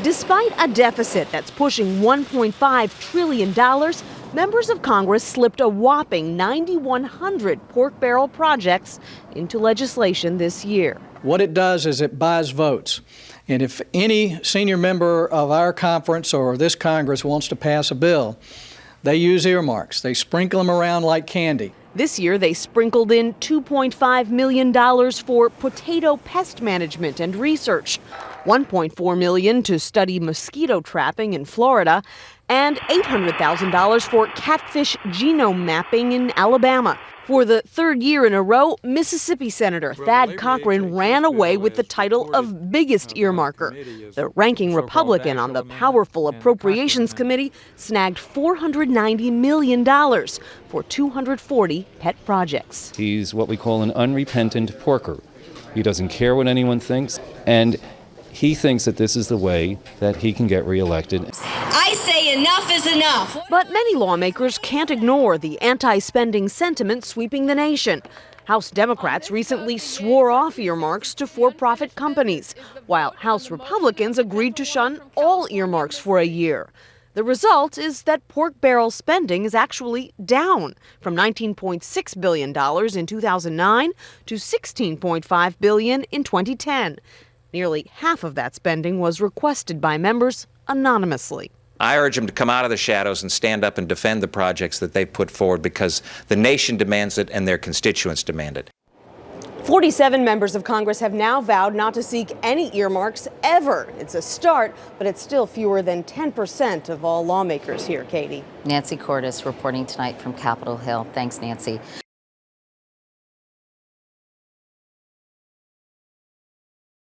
Despite a deficit that's pushing $1.5 trillion, members of Congress slipped a whopping 9,100 pork barrel projects into legislation this year. What it does is it buys votes. And if any senior member of our conference or this Congress wants to pass a bill, they use earmarks. They sprinkle them around like candy. This year, they sprinkled in $2.5 million for potato pest management and research, $1.4 million to study mosquito trapping in Florida, and $800,000 for catfish genome mapping in Alabama. For the third year in a row, Mississippi Senator Thad Cochran ran away with the title of biggest earmarker. The ranking Republican on the powerful Appropriations Committee snagged $490 million for 240 pet projects. He's what we call an unrepentant porker. He doesn't care what anyone thinks, and he thinks that this is the way that he can get reelected. I say enough is enough. But many lawmakers can't ignore the anti-spending sentiment sweeping the nation. House Democrats recently swore off earmarks to for-profit companies, while House Republicans agreed to shun all earmarks for a year. The result is that pork barrel spending is actually down from $19.6 billion in 2009 to $16.5 billion in 2010. Nearly half of that spending was requested by members anonymously. I urge them to come out of the shadows and stand up and defend the projects that they put forward because the nation demands it and their constituents demand it. 47 members of Congress have now vowed not to seek any earmarks ever. It's a start, but it's still fewer than 10% of all lawmakers here, Katie. Nancy Cordes reporting tonight from Capitol Hill. Thanks, Nancy.